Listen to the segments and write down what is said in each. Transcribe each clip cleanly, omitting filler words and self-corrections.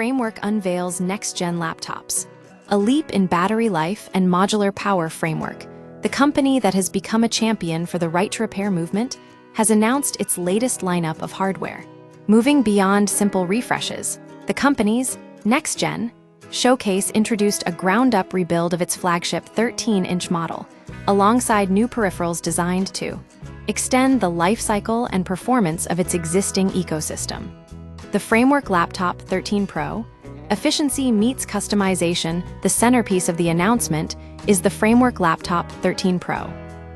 Framework unveils next-gen laptops. A leap in battery life and modular power framework. The company that has become a champion for the right-to-repair movement has announced its latest lineup of hardware. Moving beyond simple refreshes, the company's next-gen showcase introduced a ground-up rebuild of its flagship 13-inch model, alongside new peripherals designed to extend the life cycle and performance of its existing ecosystem. The Framework Laptop 13 Pro, efficiency meets customization. The centerpiece of the announcement is the Framework Laptop 13 Pro.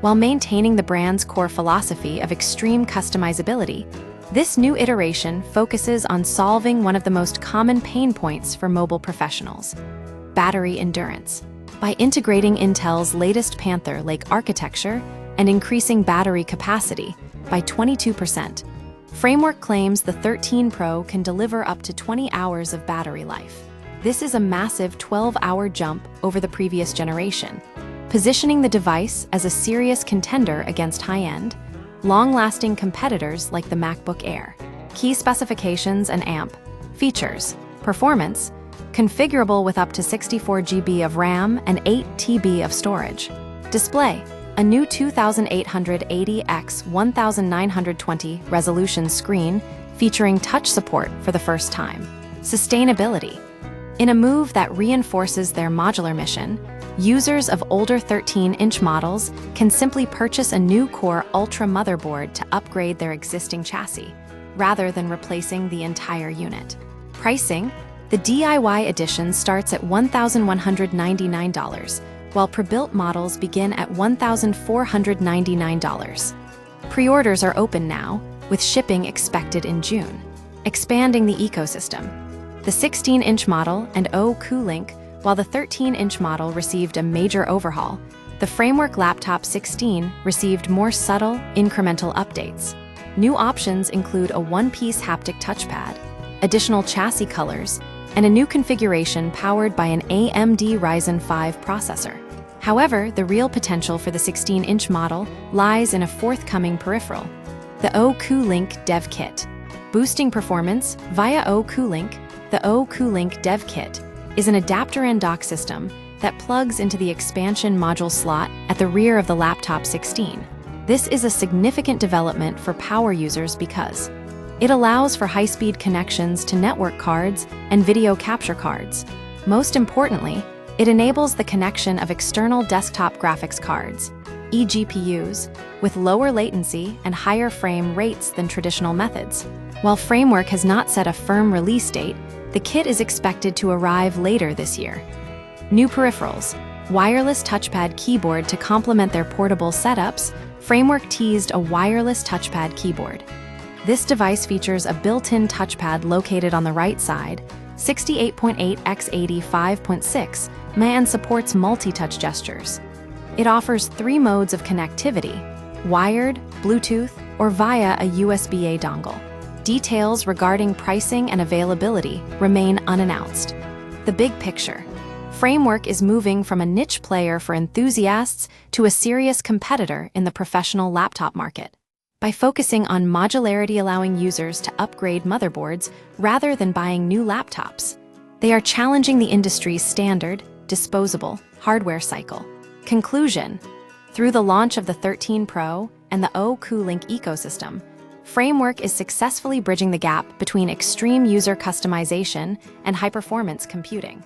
While maintaining the brand's core philosophy of extreme customizability, this new iteration focuses on solving one of the most common pain points for mobile professionals: battery endurance. By integrating Intel's latest Panther Lake architecture and increasing battery capacity by 22%, Framework claims the 13 Pro can deliver up to 20 hours of battery life. This is a massive 12-hour jump over the previous generation, positioning the device as a serious contender against high-end, long-lasting competitors like the MacBook Air. Key specifications and amp features: performance, configurable with up to 64 GB of RAM and 8 TB of storage. Display, a new 2880 x 1920 resolution screen featuring touch support for the first time. Sustainability. In a move that reinforces their modular mission, users of older 13-inch models can simply purchase a new Core Ultra motherboard to upgrade their existing chassis, rather than replacing the entire unit. Pricing: the DIY edition starts at $1,199, while pre-built models begin at $1,499. Pre-orders are open now, with shipping expected in June. Expanding the ecosystem. The 16-inch model and O-Q-Link, while the 13-inch model received a major overhaul, the Framework Laptop 16 received more subtle, incremental updates. New options include a one-piece haptic touchpad, additional chassis colors, and a new configuration powered by an AMD Ryzen 5 processor. However, the real potential for the 16-inch model lies in a forthcoming peripheral: the O-Q-Link Dev Kit. Boosting performance via O-Q-Link, the O-Q-Link Dev Kit is an adapter and dock system that plugs into the expansion module slot at the rear of the Laptop 16. This is a significant development for power users because it allows for high-speed connections to network cards and video capture cards. Most importantly, it enables the connection of external desktop graphics cards, eGPUs, with lower latency and higher frame rates than traditional methods. While Framework has not set a firm release date, the kit is expected to arrive later this year. New peripherals. Wireless touchpad keyboard. To complement their portable setups, Framework teased a wireless touchpad keyboard. This device features a built-in touchpad located on the right side, 68.8 x 85.6 and supports multi-touch gestures. It offers 3 modes of connectivity: wired, Bluetooth, or via a USB-A dongle. Details regarding pricing and availability remain unannounced. The big picture. Framework is moving from a niche player for enthusiasts to a serious competitor in the professional laptop market. By focusing on modularity, allowing users to upgrade motherboards rather than buying new laptops, they are challenging the industry's standard, disposable hardware cycle. Conclusion: through the launch of the 13 Pro and the O-Q-Link ecosystem, Framework is successfully bridging the gap between extreme user customization and high-performance computing.